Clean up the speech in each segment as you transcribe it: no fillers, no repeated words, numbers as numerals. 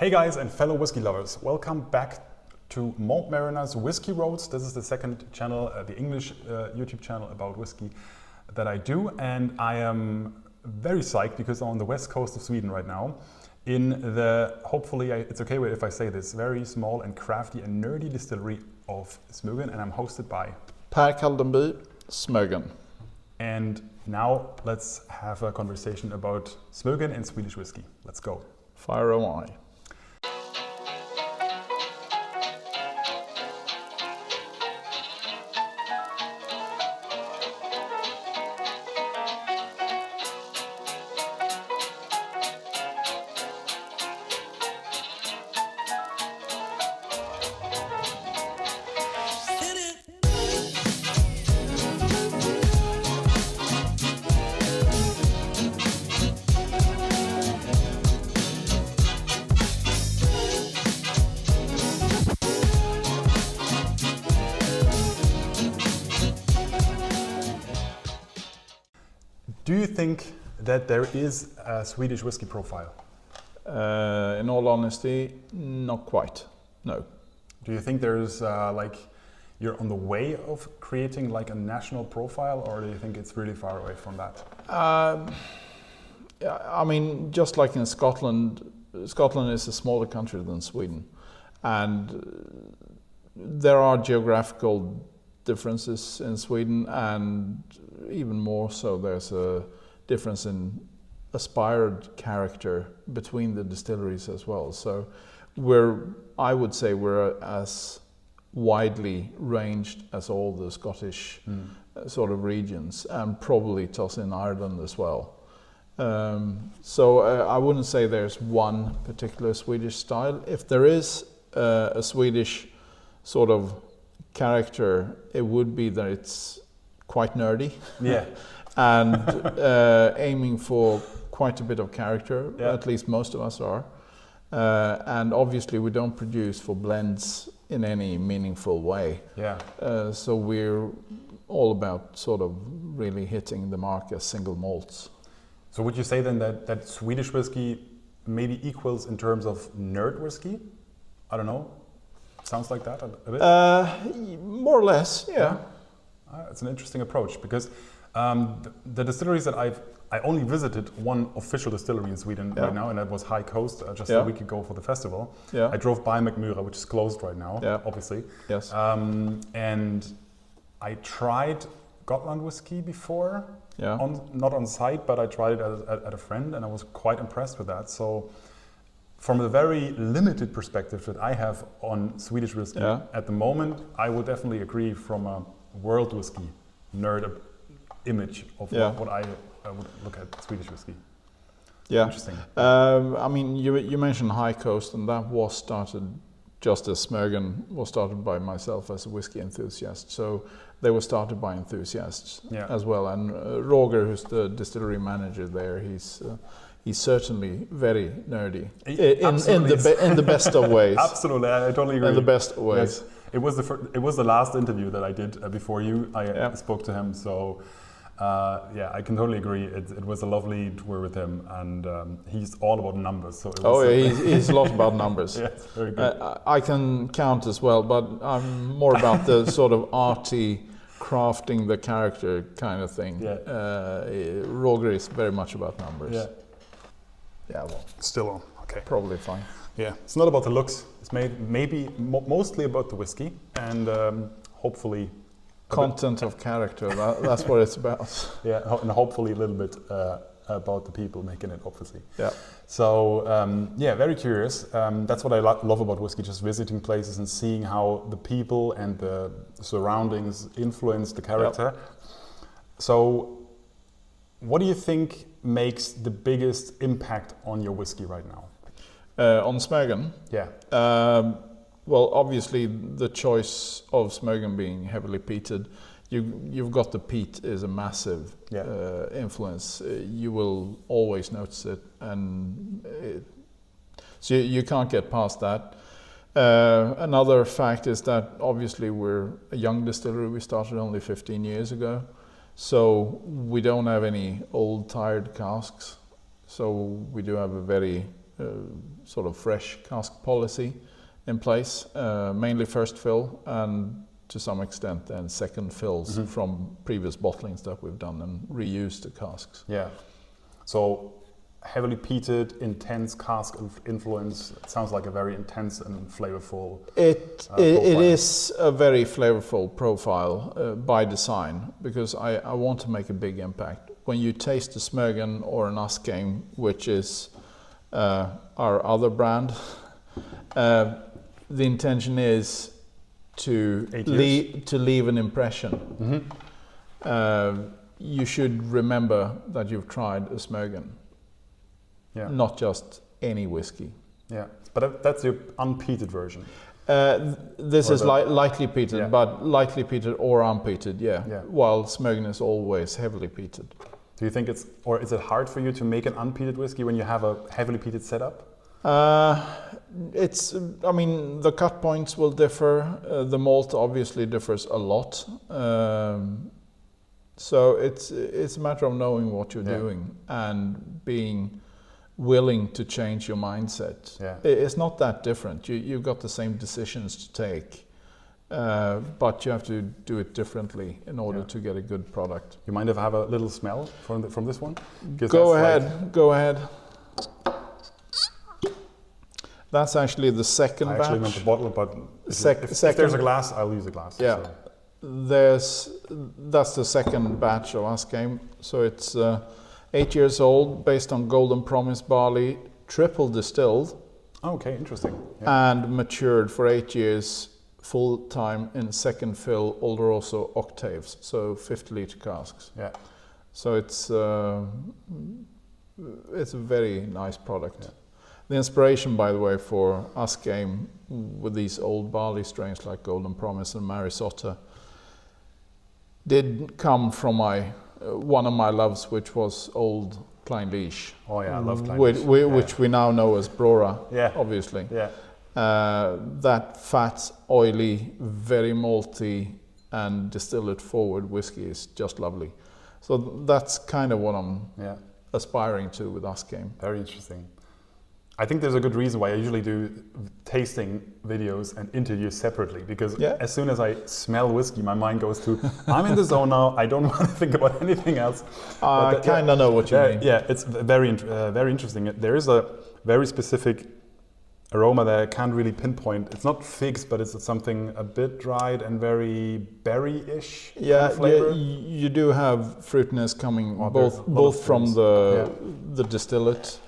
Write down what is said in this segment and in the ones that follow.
Hey guys and fellow whiskey lovers, welcome back to Malt Mariner's Whiskey Roads. This is the second channel, the English YouTube channel about whiskey that I do, and I am very psyched because I'm on the west coast of Sweden right now in the, hopefully it's okay if I say this, very small and crafty and nerdy distillery of Smögen, and I'm hosted by Pär Caldenby, Smögen. And now let's have a conversation about Smögen and Swedish whiskey. Let's go. Fire away. Do you think that there is a Swedish whiskey profile? In all honesty, not quite, no. Do you think there's like you're on the way of creating like a national profile, or do you think it's really far away from that? I mean, just like in Scotland, Scotland is a smaller country than Sweden, and there are geographical differences in Sweden, and even more so there's a difference in aspired character between the distilleries as well. So I would say we're as widely ranged as all the Scottish sort of regions, and probably toss in Ireland as well. So I wouldn't say there's one particular Swedish style. If there is a Swedish sort of character, it would be that it's quite nerdy, yeah, and aiming for quite a bit of character. Yeah. At least most of us are, and obviously we don't produce for blends in any meaningful way. Yeah. So we're all about sort of really hitting the mark as single malts. So would you say then that Swedish whiskey maybe equals in terms of nerd whiskey? I don't know. Sounds like that a bit? More or less, yeah. It's an interesting approach, because the distilleries that I only visited one official distillery in Sweden right now, and that was High Coast just a week ago for the festival. Yeah. I drove by McMura, which is closed right now, obviously. Yes. And I tried Gotland whiskey before, not on site, but I tried it at a friend, and I was quite impressed with that. So from a very limited perspective that I have on Swedish whiskey at the moment, I would definitely agree from a world whiskey nerd image of what I would look at Swedish whiskey. Yeah. Interesting. I mean, you mentioned High Coast, and that was started just as Smögen was started by myself as a whiskey enthusiast. So they were started by enthusiasts as well. And Roger, who's the distillery manager there, he's certainly very nerdy in the best of ways. Absolutely, I totally agree. In the best of ways. Yes. It was the last interview that I did before I spoke to him. So I can totally agree. It was a lovely tour with him, and he's all about numbers. So he's a lot about numbers. Yes, very good. I can count as well, but I'm more about the sort of arty, crafting the character kind of thing. Yeah. Roger is very much about numbers. Yeah. Yeah, well, still on. Okay. Probably fine. Yeah, it's not about the looks. It's maybe mostly about the whiskey, and hopefully content of character. That's what it's about. Yeah, and hopefully a little bit about the people making it, obviously. Yeah. So very curious. That's what I love about whiskey, just visiting places and seeing how the people and the surroundings influence the character. Yep. So, what do you think makes the biggest impact on your whiskey right now? On Smögen? Yeah. Well, obviously the choice of Smögen being heavily peated, you've got the peat is a massive influence. You will always notice it, and so you can't get past that. Another fact is that obviously we're a young distillery. We started only 15 years ago. So we don't have any old tired casks. So we do have a very sort of fresh cask policy in place, mainly first fill and to some extent then second fills from previous bottlings that we've done and reused the casks. Yeah. So heavily peated, intense cask influence. It sounds like a very intense and flavorful It is a very flavorful profile by design, because I want to make a big impact. When you taste a Smögen or an Askeim, which is our other brand, the intention is to leave an impression. You should remember that you've tried a Smögen, not just any whiskey. Yeah, but that's your unpeated version. This is lightly peated, but lightly peated or unpeated, while Smögen is always heavily peated. Do you think is it hard for you to make an unpeated whiskey when you have a heavily peated setup? The cut points will differ. The malt obviously differs a lot. So it's a matter of knowing what you're doing and being willing to change your mindset. Yeah. It's not that different. You've got the same decisions to take, but you have to do it differently in order to get a good product. You mind if I have a little smell from this one? Go ahead. That's actually the second batch. I actually meant the bottle, but if there's a glass, I'll use a glass. Yeah. So. That's the second batch of Askeim. So it's 8 years old, based on Golden Promise barley, triple distilled. Okay, interesting. Yeah. And matured for 8 years, full time in second fill Oloroso octaves, so 50-liter casks. Yeah. So it's a very nice product. Yeah. The inspiration, by the way, for Askeim with these old barley strains like Golden Promise and Marisotta did come from one of my loves, which was old Kleinlish. Oh yeah, I love Kleinlish. Which we now know as Brora, obviously. Yeah. That fat, oily, very malty and distillate forward whiskey is just lovely. So that's kind of what I'm aspiring to with Askeim. Very interesting. I think there's a good reason why I usually do tasting videos and interviews separately, because as soon as I smell whiskey, my mind goes to, I'm in the zone now, I don't want to think about anything else. I kind of know what you mean. Yeah, it's very interesting. There is a very specific aroma that I can't really pinpoint. It's not figs, but it's something a bit dried and very berry-ish kind of flavor. You do have fruitiness coming both from the distillate.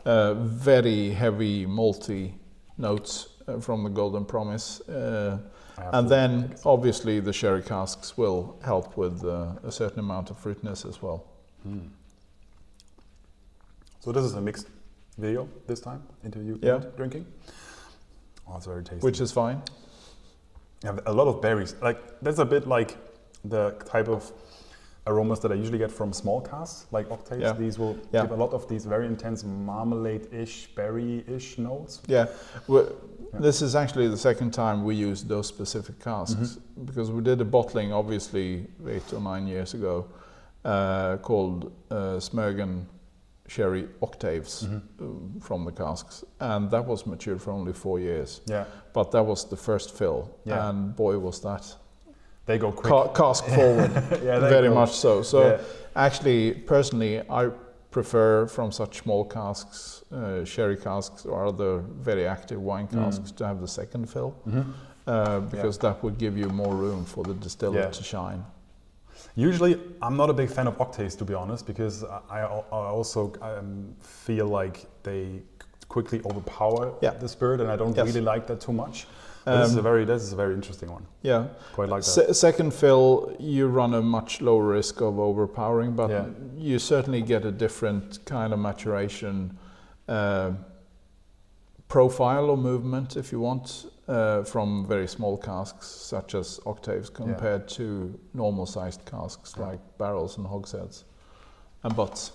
Very heavy malty notes from the Golden Promise, and then obviously the sherry casks will help with a certain amount of fruitiness as well. So this is a mixed video this time, interview drinking. Oh, it's very tasty. Which is fine. You have a lot of berries. That's a bit like the type of aromas that I usually get from small casks, like octaves. Yeah. These will give a lot of these very intense marmalade-ish, berry-ish notes. Yeah. This is actually the second time we used those specific casks, because we did a bottling, obviously, 8 or 9 years ago, called Smögen Sherry Octaves from the casks, and that was matured for only 4 years. Yeah. But that was the first fill, and boy, was that. They go quick. Cask forward, very much so. So actually, personally, I prefer from such small casks, sherry casks or other very active wine casks to have the second fill, because that would give you more room for the distiller to shine. Usually, I'm not a big fan of octaves, to be honest, because I also feel like they quickly overpower the spirit, and I don't really like that too much. This is a very interesting one. Yeah, quite like that. Second fill, you run a much lower risk of overpowering, but you certainly get a different kind of maturation profile or movement, if you want, from very small casks such as octaves compared to normal sized casks like barrels and hogsheads and butts.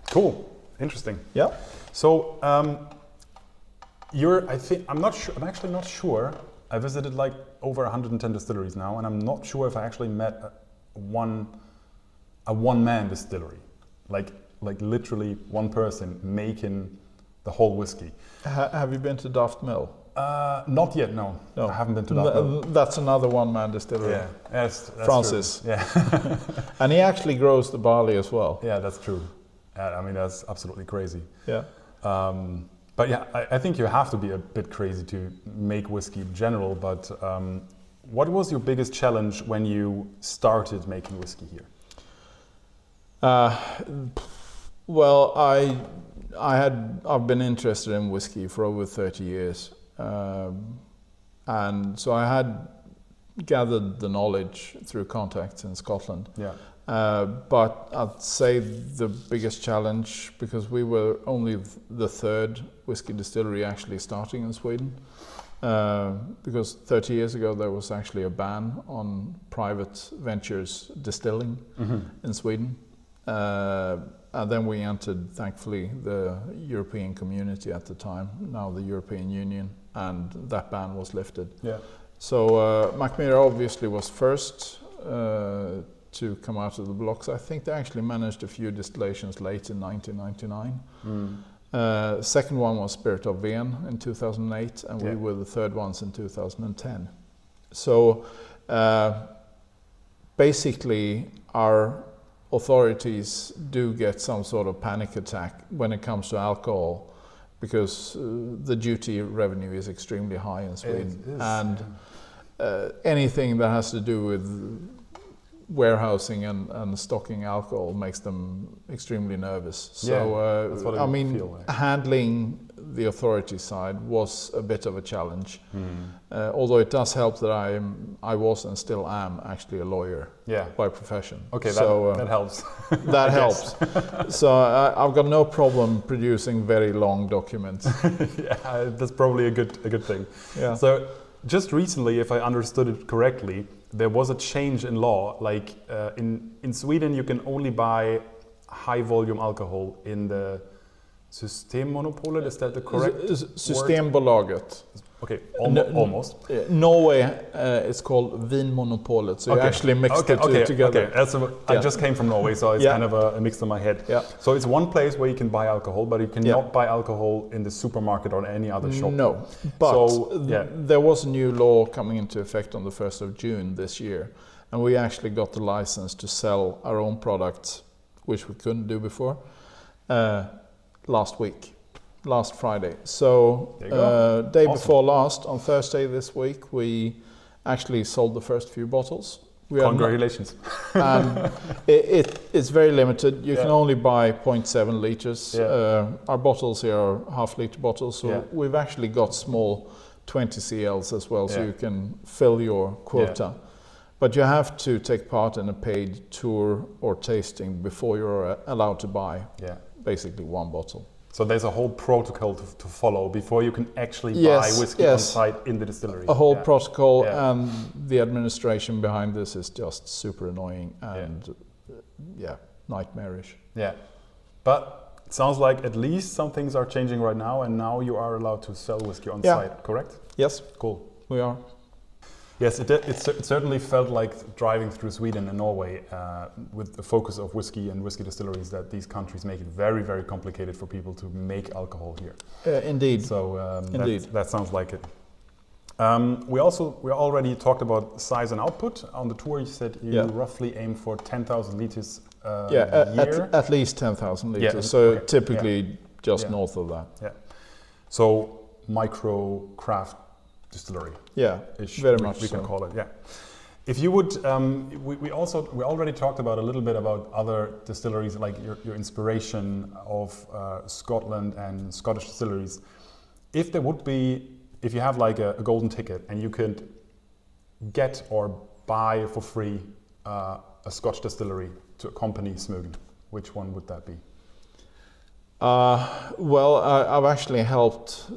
Cool, interesting. Yeah. So. I'm actually not sure. I visited like over 110 distilleries now, and I'm not sure if I actually met a one-man distillery, like literally one person making the whole whiskey. Have you been to Daft Mill? Not yet, no. I haven't been to Daft Mill. That's another one-man distillery. Yeah, that's Francis. True. Yeah. And he actually grows the barley as well. Yeah, that's true. I mean, that's absolutely crazy. Yeah. But yeah, I think you have to be a bit crazy to make whiskey in general. But what was your biggest challenge when you started making whiskey here? Well, I've been interested in whiskey for over 30 years. And so I had gathered the knowledge through contacts in Scotland. Yeah. But I'd say the biggest challenge, because we were only the third whiskey distillery actually starting in Sweden, because 30 years ago there was actually a ban on private ventures distilling in Sweden. And then we entered, thankfully, the European community at the time, now the European Union, and that ban was lifted. Yeah. So Mackmyra obviously was first to come out of the blocks. I think they actually managed a few distillations late in 1999. Second one was Spirit of Ven in 2008, and we were the third ones in 2010. So basically our authorities do get some sort of panic attack when it comes to alcohol, because the duty revenue is extremely high in Sweden, and anything that has to do with warehousing and stocking alcohol makes them extremely nervous. So that's what I mean, feel like. handling the authority side was a bit of a challenge. Although it does help that I was and still am actually a lawyer by profession. Okay, so, that helps. That helps. So I've got no problem producing very long documents. That's probably a good thing. Yeah. So just recently, if I understood it correctly, there was a change in law. Like in Sweden, you can only buy high volume alcohol in the Systemmonopolet. Is that the correct Systembolaget. Okay, almost. Norway, it's called Vinmonopolet, so you actually mixed the two together. Okay. I just came from Norway, so it's kind of a mix in my head. Yeah. So it's one place where you can buy alcohol, but you cannot buy alcohol in the supermarket or any other shop. No, but there was a new law coming into effect on the 1st of June this year, and we actually got the license to sell our own products, which we couldn't do before, last Friday. So day before last, on Thursday this week, we actually sold the first few bottles. Congratulations. And it's very limited. You can only buy 0.7 liters. Our bottles here are half-liter bottles, so we've actually got small 20 cls as well, so you can fill your quota. But you have to take part in a paid tour or tasting before you're allowed to buy basically one bottle. So there's a whole protocol to follow before you can actually buy whiskey on site in the distillery. A whole protocol, and the administration behind this is just super annoying and nightmarish. Yeah, but it sounds like at least some things are changing right now, and now you are allowed to sell whiskey on site, correct? Yes. Cool. We are. Yes, it certainly felt like driving through Sweden and Norway with the focus of whiskey and whiskey distilleries, that these countries make it very, very complicated for people to make alcohol here. Indeed. So that sounds like it. We already talked about size and output. On the tour, you said you roughly aim for 10,000 liters a year? At least 10,000 liters, typically just north of that. Yeah. So micro craft distillery. Yeah, very much we can call it. Yeah. If you would, we already talked about a little bit about other distilleries, like your inspiration of Scotland and Scottish distilleries. If you have like a golden ticket and you could get or buy for free a Scotch distillery to accompany Smögen, which one would that be? Well, I've actually helped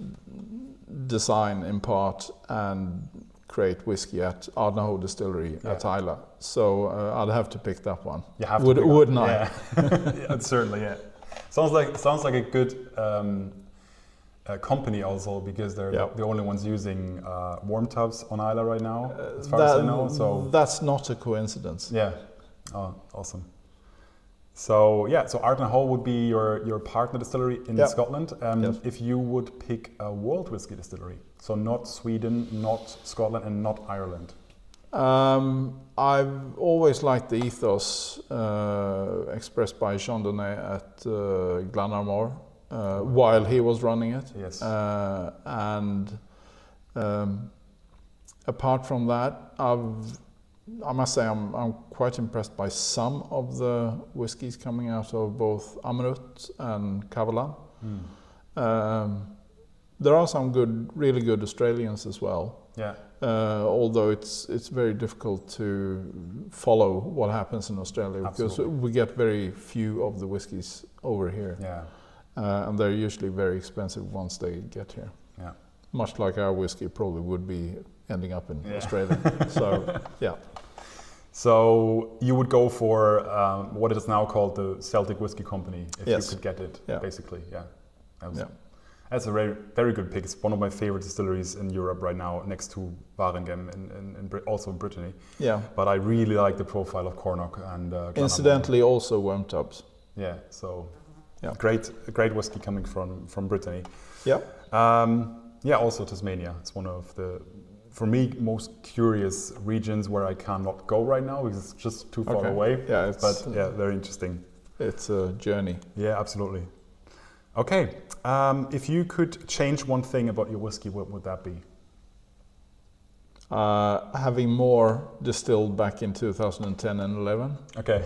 design in part and create whiskey at Ardnahoe Distillery at Islay. So I'd have to pick that one. You have to wouldn't I? Yeah, certainly. Yeah, sounds like a good company also, because they're the only ones using warm tubs on Islay right now, as far as I know. So that's not a coincidence. Yeah. Oh, awesome. So yeah, so Ardent Hall would be your partner distillery in Scotland. Yes. If you would pick a world whiskey distillery, so not Sweden, not Scotland, and not Ireland. I've always liked the ethos expressed by Jean Donnet at Glenarmore while he was running it. Yes. And apart from that, I must say I'm quite impressed by some of the whiskies coming out of both Amrut and Kavalan. There are some really good Australians as well. Yeah. Although it's very difficult to follow what happens in Australia. Absolutely. Because we get very few of the whiskies over here. Yeah. And they're usually very expensive once they get here. Yeah. Much like our whiskey probably would be ending up in Australia. So, yeah. So you would go for what is now called the Celtic Whisky Company if you could get it, basically. Yeah. That's a very, very good pick. It's one of my favorite distilleries in Europe right now, next to Waregem and also in Brittany. Yeah. But I really like the profile of Cornock and incidentally also Worm Tubs. Yeah. So great whiskey coming from Brittany. Yeah. Also Tasmania. It's one of the, for me, most curious regions where I cannot go right now because it's just too far away. Yeah. But very interesting. It's a journey. Yeah, absolutely. Okay, if you could change one thing about your whiskey, what would that be? Having more distilled back in 2010 and 11. Okay.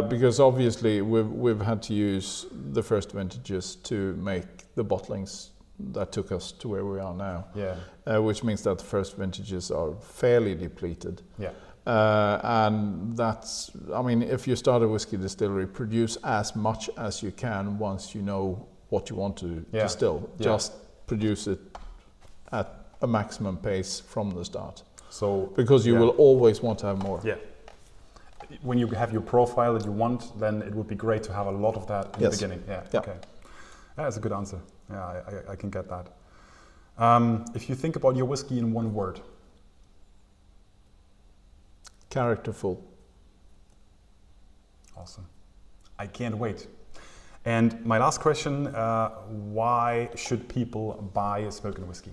Because obviously we've had to use the first vintages to make the bottlings that took us to where we are now. Yeah. Which means that the first vintages are fairly depleted. Yeah. And that's, I mean, if you start a whiskey distillery, produce as much as you can once you know what you want to distill. Just produce it at a maximum pace from the start. So because you will always want to have more. Yeah. When you have your profile that you want, then it would be great to have a lot of that in the beginning. Yeah. Okay. That's a good answer. Yeah, I can get that. If you think about your whiskey in one word. Characterful. Awesome. I can't wait. And my last question, why should people buy a Smögen whiskey?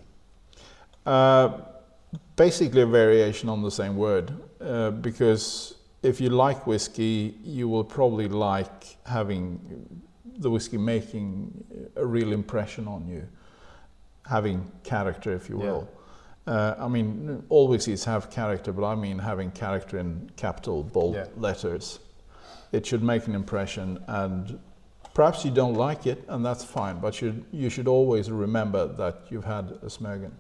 Basically a variation on the same word. Because if you like whiskey, you will probably like having the whiskey making a real impression on you. Having character, if you will. I mean, all whiskeys have character, but I mean having character in capital, bold letters. It should make an impression, and perhaps you don't like it, and that's fine, but you should always remember that you've had a Smögen.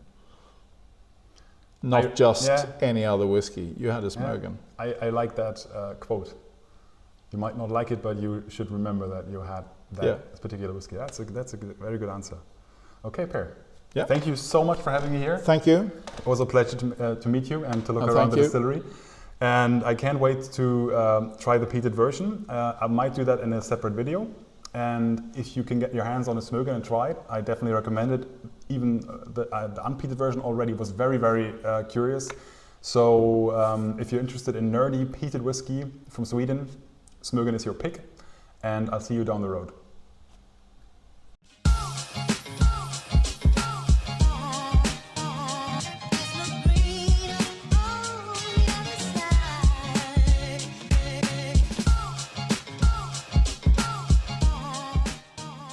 Not just any other whiskey, you had a Smögen. I like that quote. You might not like it, but you should remember that you had that particular whiskey. That's a very good answer. Okay, Pär. Yeah. Thank you so much for having me here. Thank you. It was a pleasure to meet you and to look around the distillery. And I can't wait to try the peated version. I might do that in a separate video. And if you can get your hands on a Smögen and try it, I definitely recommend it. Even the unpeated version already was very, very curious. So if you're interested in nerdy peated whiskey from Sweden, Smögen is your pick. And I'll see you down the road.